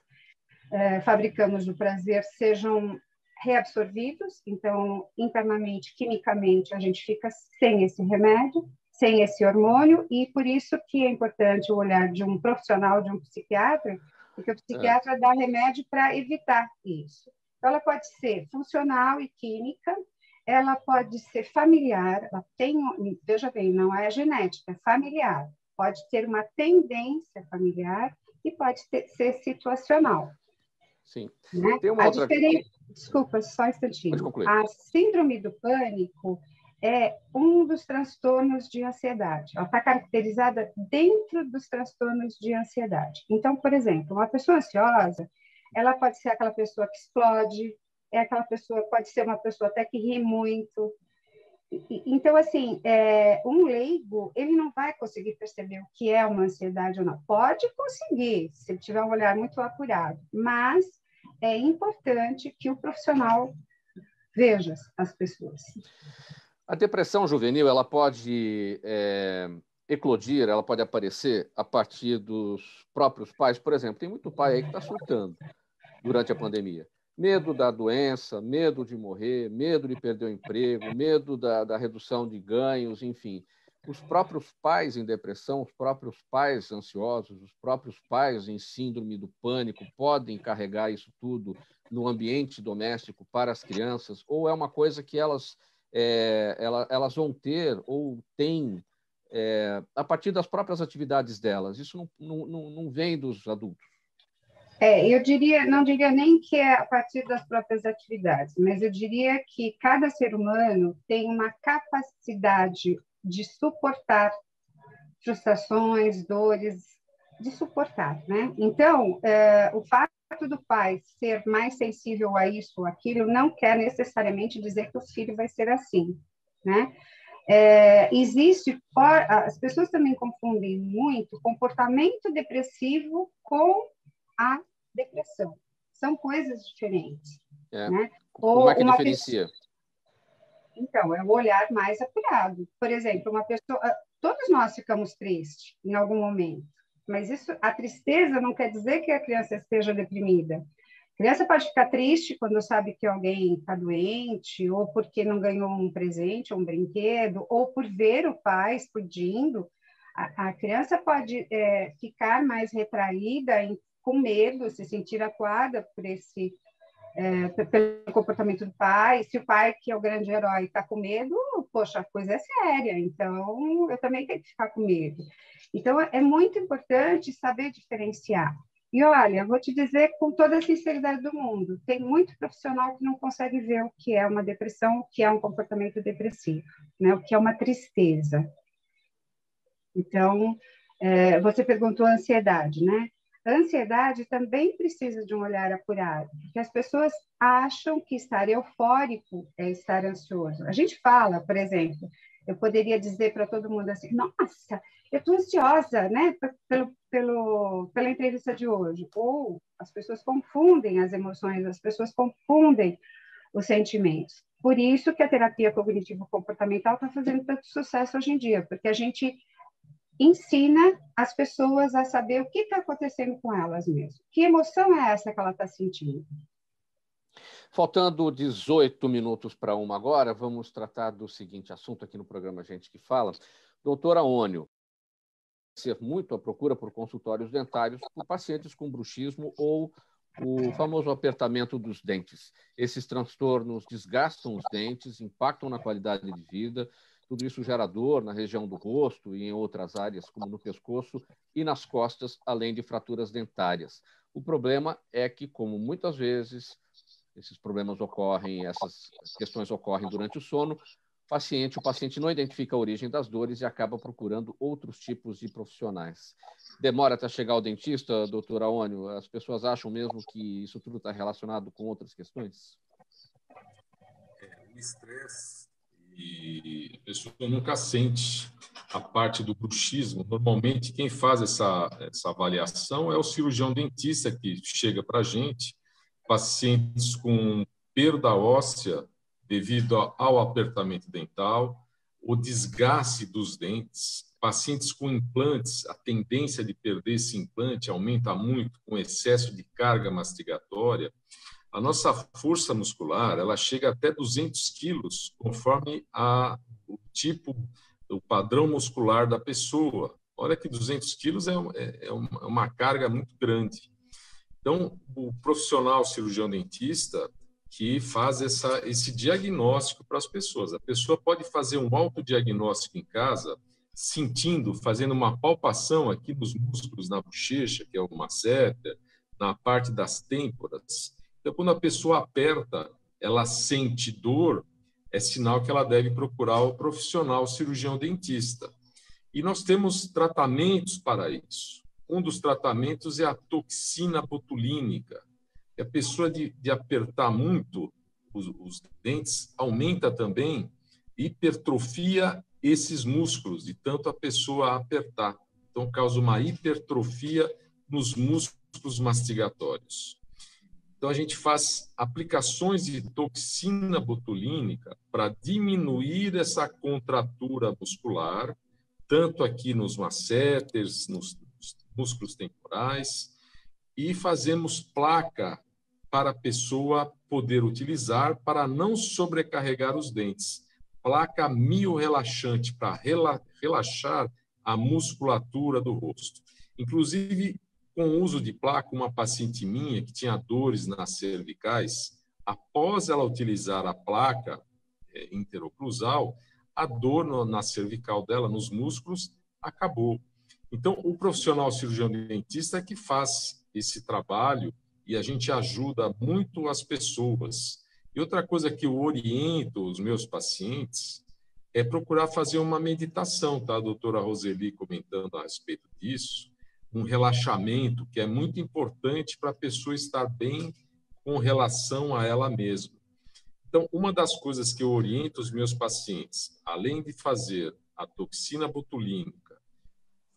fabricamos do prazer sejam reabsorvidos, então, internamente, quimicamente, a gente fica sem esse remédio, sem esse hormônio, e por isso que é importante o olhar de um profissional, de um psiquiatra, porque o psiquiatra dá remédio para evitar isso. Então, ela pode ser funcional e química, ela pode ser familiar, ela tem, veja bem, não é genética, é familiar, pode ter uma tendência familiar e pode ser situacional. Sim. Né? Tem uma outra... Desculpa, só um instantinho. Pode concluir. A síndrome do pânico é um dos transtornos de ansiedade. Ela está caracterizada dentro dos transtornos de ansiedade. Então, por exemplo, uma pessoa ansiosa, ela pode ser aquela pessoa que explode, pode ser uma pessoa até que ri muito. Então, assim, um leigo, ele não vai conseguir perceber o que é uma ansiedade ou não. Pode conseguir, se ele tiver um olhar muito apurado, mas é importante que o profissional veja as pessoas. A depressão juvenil, ela pode eclodir, ela pode aparecer a partir dos próprios pais. Por exemplo, tem muito pai aí que está surtando durante a pandemia. Medo da doença, medo de morrer, medo de perder o emprego, medo da redução de ganhos, enfim. Os próprios pais em depressão, os próprios pais ansiosos, os próprios pais em síndrome do pânico podem carregar isso tudo no ambiente doméstico para as crianças, ou é uma coisa que elas vão ter ou têm a partir das próprias atividades delas? Isso não vem dos adultos. Eu diria, não diria nem que é a partir das próprias atividades, mas eu diria que cada ser humano tem uma capacidade de suportar frustrações, dores, de suportar, né? Então, o fato do pai ser mais sensível a isso ou aquilo não quer necessariamente dizer que o filho vai ser assim, né? As pessoas também confundem muito comportamento depressivo com a depressão. São coisas diferentes. Né? Como é que diferencia? Então, é o olhar mais apurado. Por exemplo, uma pessoa... Todos nós ficamos tristes em algum momento, mas a tristeza não quer dizer que a criança esteja deprimida. A criança pode ficar triste quando sabe que alguém está doente, ou porque não ganhou um presente, um brinquedo, ou por ver o pai explodindo. A criança pode ficar mais retraída, com medo, se sentir acuada pelo comportamento do pai. Se o pai, que é o grande herói, está com medo, poxa, a coisa é séria, então eu também tenho que ficar com medo. Então, é muito importante saber diferenciar. E olha, vou te dizer com toda a sinceridade do mundo, tem muito profissional que não consegue ver o que é uma depressão, o que é um comportamento depressivo, né? O que é uma tristeza. Então, você perguntou a ansiedade, né? A ansiedade também precisa de um olhar apurado, porque as pessoas acham que estar eufórico é estar ansioso. A gente fala, por exemplo, eu poderia dizer para todo mundo assim, nossa, eu estou ansiosa, né, pela entrevista de hoje. Ou as pessoas confundem as emoções, as pessoas confundem os sentimentos. Por isso que a terapia cognitivo-comportamental está fazendo tanto sucesso hoje em dia, porque a gente ensina as pessoas a saber o que está acontecendo com elas mesmas. Que emoção é essa que ela está sentindo? Faltando 18 minutos para 1 agora, vamos tratar do seguinte assunto aqui no programa Gente que Fala. Doutora Aônio, ser muito a procura por consultórios dentários por pacientes com bruxismo ou o famoso apertamento dos dentes. Esses transtornos desgastam os dentes, impactam na qualidade de vida. Tudo isso gera dor na região do rosto e em outras áreas, como no pescoço e nas costas, além de fraturas dentárias. O problema é que, como muitas vezes esses problemas ocorrem, essas questões ocorrem durante o sono, o paciente não identifica a origem das dores e acaba procurando outros tipos de profissionais. Demora até chegar ao dentista, doutora Aônio? As pessoas acham mesmo que isso tudo está relacionado com outras questões? O estresse e a pessoa nunca sente a parte do bruxismo. Normalmente, quem faz essa avaliação é o cirurgião dentista que chega para a gente, pacientes com perda óssea devido ao apertamento dental, o desgaste dos dentes, pacientes com implantes, a tendência de perder esse implante aumenta muito com excesso de carga mastigatória. A nossa força muscular, ela chega até 200 quilos, conforme o tipo, o padrão muscular da pessoa. Olha que 200 quilos é uma carga muito grande. Então, o profissional cirurgião dentista que faz esse diagnóstico para as pessoas. A pessoa pode fazer um autodiagnóstico em casa, fazendo uma palpação aqui nos músculos na bochecha, que é o masseter, na parte das têmporas. Então, quando a pessoa aperta, ela sente dor, é sinal que ela deve procurar o profissional cirurgião dentista. E nós temos tratamentos para isso. Um dos tratamentos é a toxina botulínica. E a pessoa de apertar muito os dentes aumenta também, hipertrofia esses músculos, de tanto a pessoa apertar. Então, causa uma hipertrofia nos músculos mastigatórios. Então, a gente faz aplicações de toxina botulínica para diminuir essa contratura muscular, tanto aqui nos masseters, nos músculos temporais, e fazemos placa para a pessoa poder utilizar para não sobrecarregar os dentes. Placa miorrelaxante para relaxar a musculatura do rosto. Inclusive, com o uso de placa, uma paciente minha que tinha dores nas cervicais, após ela utilizar a placa interoclusal, a dor na cervical dela, nos músculos, acabou. Então, o profissional cirurgião dentista é que faz esse trabalho e a gente ajuda muito as pessoas. E outra coisa que eu oriento os meus pacientes é procurar fazer uma meditação, tá? A doutora Roseli comentando a respeito disso, um relaxamento que é muito importante para a pessoa estar bem com relação a ela mesma. Então, uma das coisas que eu oriento os meus pacientes, além de fazer a toxina botulínica,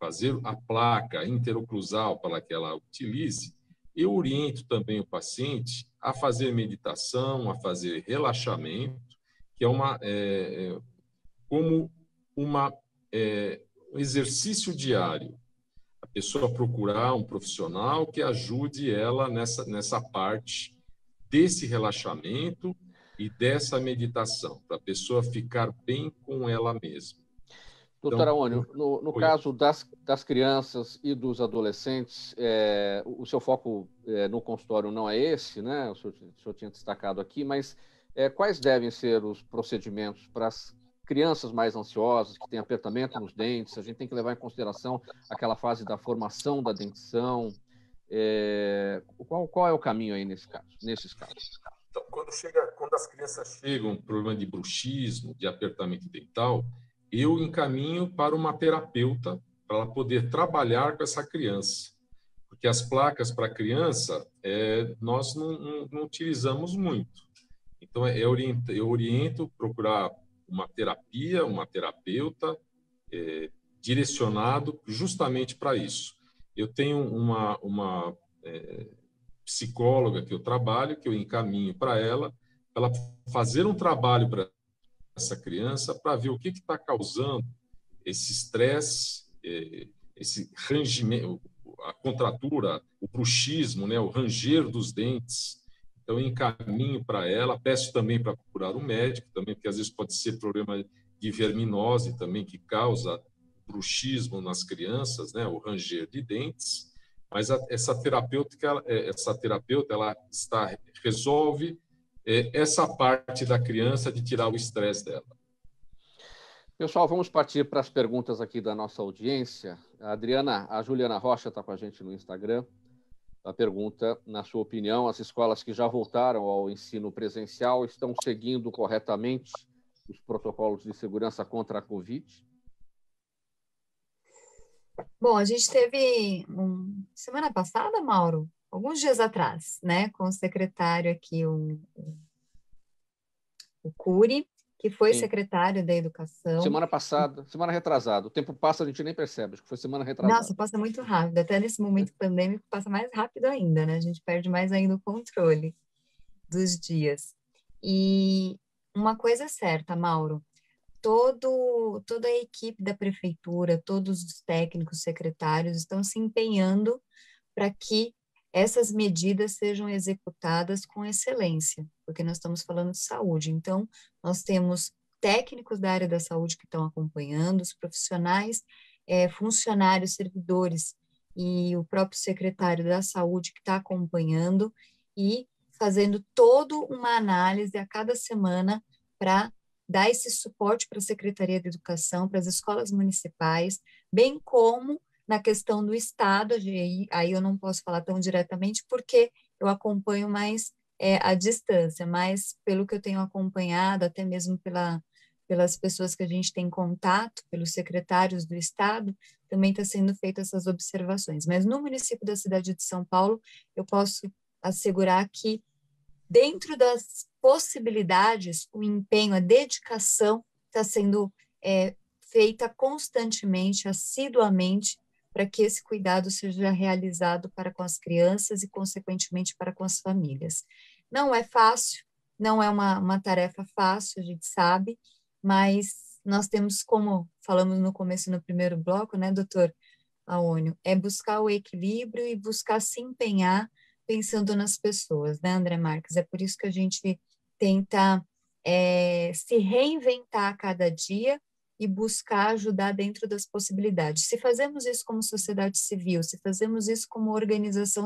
fazer a placa interoclusal para que ela utilize, eu oriento também o paciente a fazer meditação, a fazer relaxamento, que é como um exercício diário. A pessoa procurar um profissional que ajude ela nessa parte desse relaxamento e dessa meditação, para a pessoa ficar bem com ela mesma. Doutora Aônio, no caso das crianças e dos adolescentes, o seu foco no consultório não é esse, né? O senhor tinha destacado aqui, mas quais devem ser os procedimentos para as crianças mais ansiosas, que têm apertamento nos dentes? A gente tem que levar em consideração aquela fase da formação da dentição. Qual é o caminho aí nesses casos? Então, quando as crianças chegam com problema de bruxismo, de apertamento dental, eu encaminho para uma terapeuta para ela poder trabalhar com essa criança. Porque as placas para criança, nós não utilizamos muito. Então, eu oriento procurar uma terapia, uma terapeuta direcionado justamente para isso. Eu tenho uma psicóloga que eu trabalho, que eu encaminho para ela fazer um trabalho para essa criança, para ver o que está causando esse estresse, esse rangimento, a contratura, o bruxismo, né, o ranger dos dentes. Então, eu encaminho para ela, peço também para procurar um médico, também, porque às vezes pode ser problema de verminose também, que causa bruxismo nas crianças, né, o ranger de dentes. Mas essa terapeuta, ela resolve essa parte da criança de tirar o estresse dela. Pessoal, vamos partir para as perguntas aqui da nossa audiência. A Juliana Rocha está com a gente no Instagram. A pergunta, na sua opinião, as escolas que já voltaram ao ensino presencial estão seguindo corretamente os protocolos de segurança contra a Covid? Bom, a gente teve semana passada, Mauro, alguns dias atrás, né, com o secretário aqui, o Cury, que foi secretário da Educação. Semana retrasada. O tempo passa, a gente nem percebe, acho que foi semana retrasada. Nossa, passa muito rápido. Até nesse momento pandêmico passa mais rápido ainda, né? A gente perde mais ainda o controle dos dias. E uma coisa é certa, Mauro, toda a equipe da prefeitura, todos os técnicos, secretários estão se empenhando para que essas medidas sejam executadas com excelência, porque nós estamos falando de saúde. Então, nós temos técnicos da área da saúde que estão acompanhando, os profissionais, funcionários, servidores e o próprio secretário da saúde que está acompanhando e fazendo toda uma análise a cada semana para dar esse suporte para a Secretaria de Educação, para as escolas municipais, bem como na questão do Estado. Aí eu não posso falar tão diretamente, porque eu acompanho mais à distância, mas pelo que eu tenho acompanhado, até mesmo pelas pessoas que a gente tem contato, pelos secretários do Estado, também está sendo feitas essas observações. Mas no município da cidade de São Paulo, eu posso assegurar que, dentro das possibilidades, o empenho, a dedicação está sendo feita constantemente, assiduamente, para que esse cuidado seja realizado para com as crianças e, consequentemente, para com as famílias. Não é fácil, não é uma tarefa fácil, a gente sabe, mas nós temos, como falamos no começo, no primeiro bloco, né, doutor Aônio, buscar o equilíbrio e buscar se empenhar pensando nas pessoas, né, André Marques? É por isso que a gente tenta se reinventar a cada dia e buscar ajudar dentro das possibilidades. Se fazemos isso como sociedade civil, se fazemos isso como organização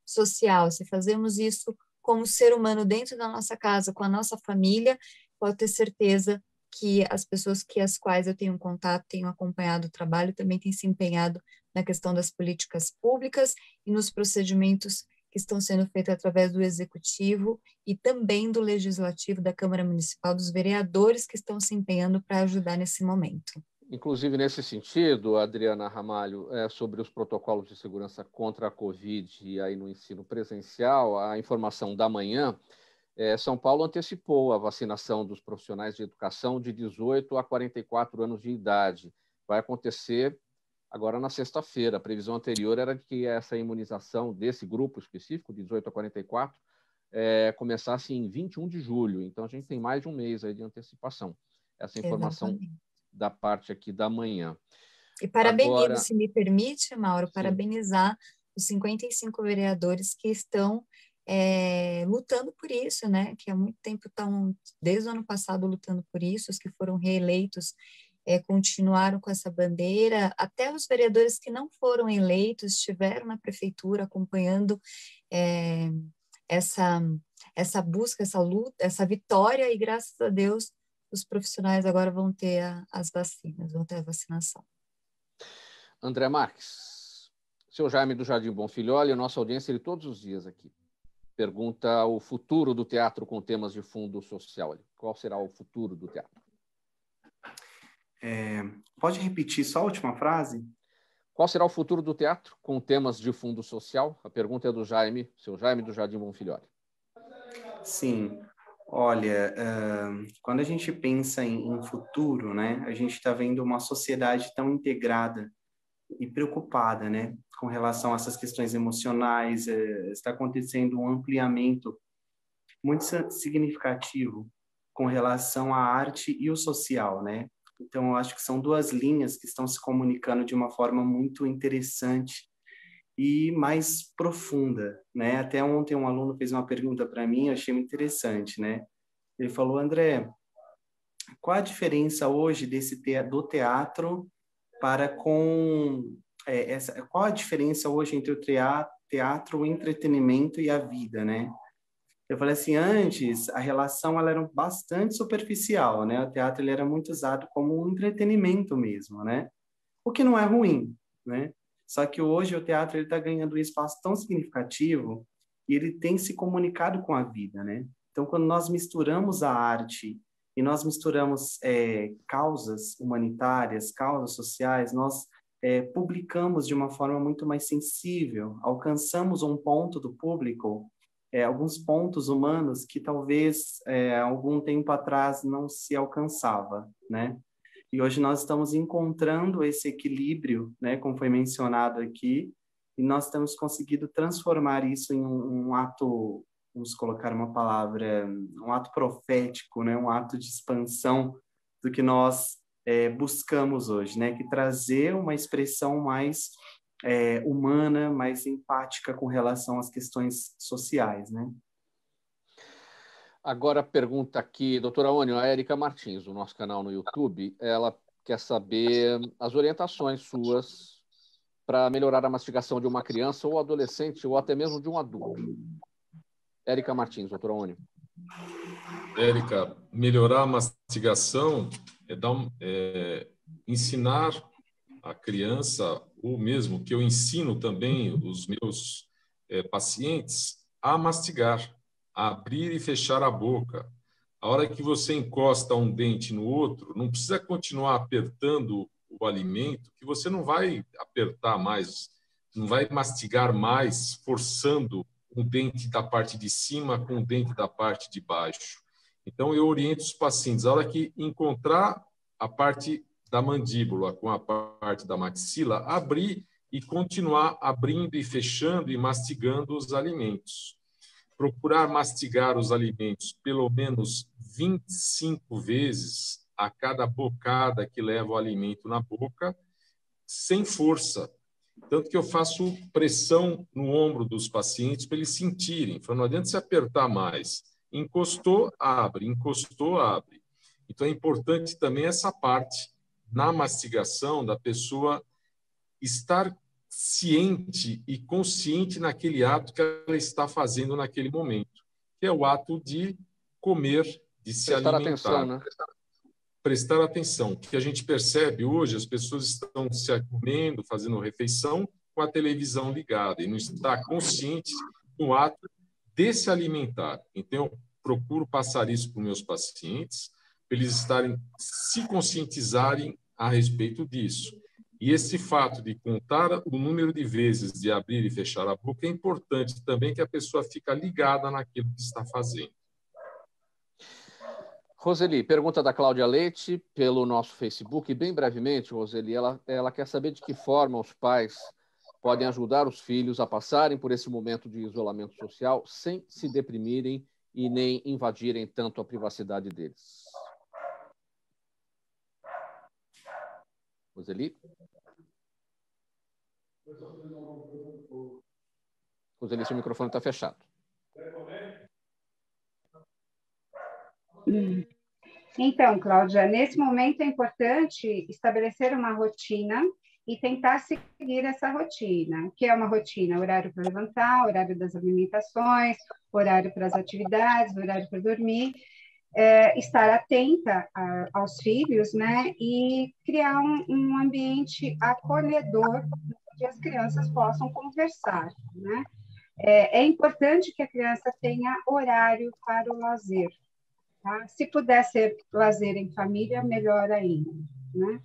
social, se fazemos isso como ser humano dentro da nossa casa, com a nossa família, pode ter certeza que as pessoas as quais eu tenho contato, tenho acompanhado o trabalho, também têm se empenhado na questão das políticas públicas e nos procedimentos que estão sendo feitos através do Executivo e também do Legislativo, da Câmara Municipal, dos vereadores que estão se empenhando para ajudar nesse momento. Inclusive, nesse sentido, Adriana Ramalho, sobre os protocolos de segurança contra a Covid e aí no ensino presencial, a informação da manhã, São Paulo antecipou a vacinação dos profissionais de educação de 18 a 44 anos de idade. Vai acontecer agora na sexta-feira. A previsão anterior era de que essa imunização desse grupo específico, de 18 a 44, começasse em 21 de julho. Então, a gente tem mais de um mês aí de antecipação. Essa informação Exatamente. Da parte aqui da manhã. E parabenizo, agora, se me permite, Mauro, sim, parabenizar os 55 vereadores que estão lutando por isso, né? Que há muito tempo estão, desde o ano passado, lutando por isso. Os que foram reeleitos continuaram com essa bandeira. Até os vereadores que não foram eleitos estiveram na prefeitura acompanhando essa busca, essa luta, essa vitória, e graças a Deus os profissionais agora vão ter as vacinas, vão ter a vacinação. André Marques, seu Jaime do Jardim Bonfilholi, a nossa audiência de todos os dias aqui, pergunta o futuro do teatro com temas de fundo social. Qual será o futuro do teatro? Pode repetir só a última frase? Qual será o futuro do teatro com temas de fundo social? A pergunta é do Jaime, seu Jaime do Jardim Bonfilholi. Sim. Olha, quando a gente pensa em futuro, né, a gente está vendo uma sociedade tão integrada e preocupada, né, com relação a essas questões emocionais. Está acontecendo um ampliamento muito significativo com relação à arte e o social, né? Então, eu acho que são duas linhas que estão se comunicando de uma forma muito interessante e mais profunda, né? Até ontem um aluno fez uma pergunta para mim, eu achei muito interessante, né? Ele falou: André, qual a diferença hoje do teatro para com qual a diferença hoje entre o teatro, o entretenimento e a vida, né? Eu falei assim, antes a relação ela era bastante superficial, né? O teatro ele era muito usado como um entretenimento mesmo, né? O que não é ruim, né? Só que hoje o teatro ele está ganhando um espaço tão significativo e ele tem se comunicado com a vida, né? Então, quando nós misturamos a arte e nós misturamos causas humanitárias, causas sociais, nós publicamos de uma forma muito mais sensível, alcançamos um ponto do público, alguns pontos humanos que talvez algum tempo atrás não se alcançava, né? E hoje nós estamos encontrando esse equilíbrio, né, como foi mencionado aqui, e nós temos conseguido transformar isso em um ato, vamos colocar uma palavra, um ato profético, né, um ato de expansão do que nós buscamos hoje, né, que trazer uma expressão mais humana, mais empática com relação às questões sociais, né? Agora, pergunta aqui, doutora Ônio, a Érica Martins, do nosso canal no YouTube, ela quer saber as orientações suas para melhorar a mastigação de uma criança ou adolescente ou até mesmo de um adulto. Érica Martins, doutora Ônio. Érica, melhorar a mastigação ensinar a criança, ou mesmo que eu ensino também os meus pacientes, a mastigar, a abrir e fechar a boca. A hora que você encosta um dente no outro, não precisa continuar apertando o alimento, que você não vai apertar mais, não vai mastigar mais, forçando um dente da parte de cima com o dente da parte de baixo. Então, eu oriento os pacientes, a hora que encontrar a parte da mandíbula com a parte da maxila, abrir e continuar abrindo e fechando e mastigando os alimentos. Procurar mastigar os alimentos pelo menos 25 vezes a cada bocada que leva o alimento na boca, sem força. Tanto que eu faço pressão no ombro dos pacientes para eles sentirem. Não adianta se apertar mais. Encostou, abre. Encostou, abre. Então, é importante também essa parte na mastigação da pessoa estar ciente e consciente naquele ato que ela está fazendo naquele momento, que é o ato de comer, de se prestar alimentar. Atenção, né? prestar atenção. O que a gente percebe hoje, as pessoas estão se comendo, fazendo refeição com a televisão ligada e não está consciente no ato de se alimentar. Então, eu procuro passar isso para os meus pacientes, para eles se conscientizarem a respeito disso. E esse fato de contar o número de vezes de abrir e fechar a boca é importante também, que a pessoa fica ligada naquilo que está fazendo. Roseli, pergunta da Cláudia Leite pelo nosso Facebook. Bem brevemente, Roseli, ela quer saber de que forma os pais podem ajudar os filhos a passarem por esse momento de isolamento social sem se deprimirem e nem invadirem tanto a privacidade deles. Roseli? Roseli, seu microfone está fechado. Então, Cláudia, nesse momento é importante estabelecer uma rotina e tentar seguir essa rotina, que é uma rotina, horário para levantar, horário das alimentações, horário para as atividades, horário para dormir, estar atenta aos filhos, né, e criar um ambiente acolhedor onde as crianças possam conversar, né. É importante que a criança tenha horário para o lazer, tá? Se puder ser lazer em família, melhor ainda, né?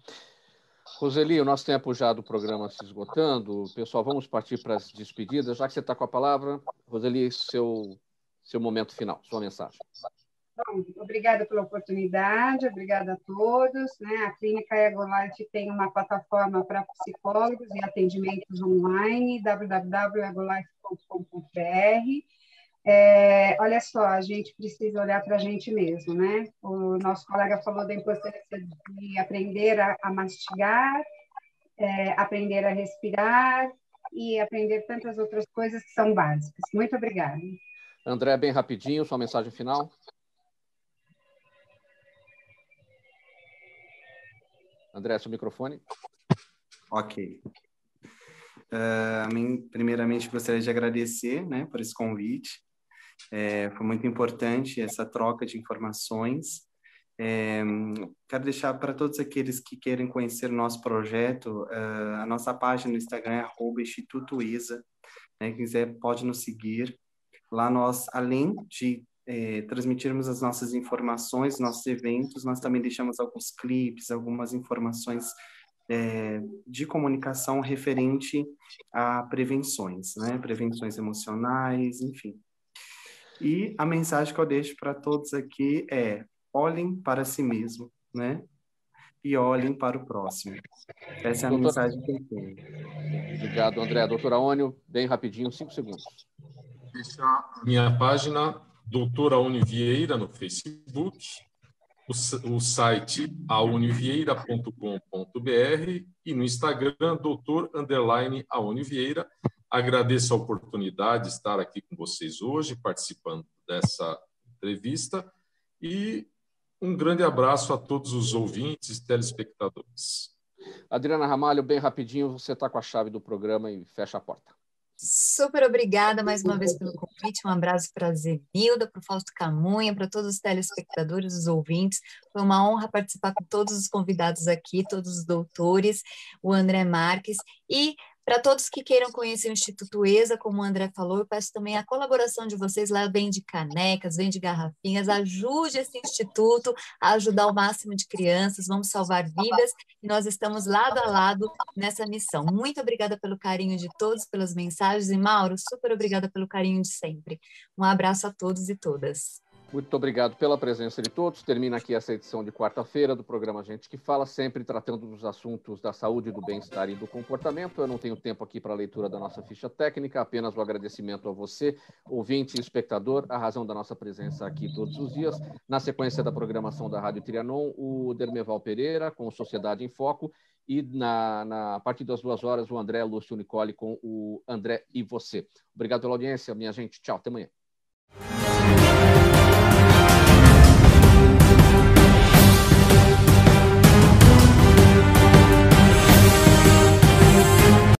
Roseli, o nosso tempo já do programa se esgotando. Pessoal, vamos partir para as despedidas. Já que você está com a palavra, Roseli, seu momento final, sua mensagem. Bom, obrigada pela oportunidade, obrigada a todos, né? A Clínica Egolife tem uma plataforma para psicólogos e atendimentos online, www.egolife.com.br. Olha só, a gente precisa olhar para a gente mesmo, né? O nosso colega falou da importância de aprender a mastigar, aprender a respirar e aprender tantas outras coisas que são básicas. Muito obrigada. André, bem rapidinho, sua mensagem final. André, seu microfone. Ok. Primeiramente, gostaria de agradecer, né, por esse convite. Foi muito importante essa troca de informações. Quero deixar para todos aqueles que querem conhecer o nosso projeto, a nossa página no Instagram é @institutoesa, né? Quem quiser pode nos seguir. Lá nós, além de transmitirmos as nossas informações, nossos eventos, nós também deixamos alguns clipes, algumas informações de comunicação referente a prevenções, né? Prevenções emocionais, enfim. E a mensagem que eu deixo para todos aqui é: olhem para si mesmo, né? E olhem para o próximo. Essa é a mensagem que eu tenho. Obrigado, André. Doutora Aônio, bem rapidinho, 5 segundos. Deixar minha página, Doutora Aônio Vieira, no Facebook, o site aonivieira.com.br e no Instagram, Dr.Aônio Vieira. Agradeço a oportunidade de estar aqui com vocês hoje, participando dessa entrevista, e um grande abraço a todos os ouvintes e telespectadores. Adriana Ramalho, bem rapidinho, você está com a chave do programa e fecha a porta. Super obrigada mais uma vez pelo convite, um abraço para a Zenilda, para o Fausto Camunha, para todos os telespectadores, os ouvintes. Foi uma honra participar com todos os convidados aqui, todos os doutores, o André Marques, e para todos que queiram conhecer o Instituto ESA, como o André falou, eu peço também a colaboração de vocês. Lá vende canecas, vende garrafinhas, ajude esse instituto a ajudar o máximo de crianças, vamos salvar vidas, e nós estamos lado a lado nessa missão. Muito obrigada pelo carinho de todos, pelas mensagens, e Mauro, super obrigada pelo carinho de sempre. Um abraço a todos e todas. Muito obrigado pela presença de todos. Termina aqui essa edição de quarta-feira do programa Gente que Fala, sempre tratando dos assuntos da saúde, do bem-estar e do comportamento. Eu não tenho tempo aqui para a leitura da nossa ficha técnica, apenas o agradecimento a você, ouvinte e espectador, a razão da nossa presença aqui todos os dias. Na sequência da programação da Rádio Trianon, o Dermeval Pereira, com Sociedade em Foco, e a partir das 2 horas, o André Lúcio Nicole com o André e Você. Obrigado pela audiência, minha gente. Tchau, até amanhã.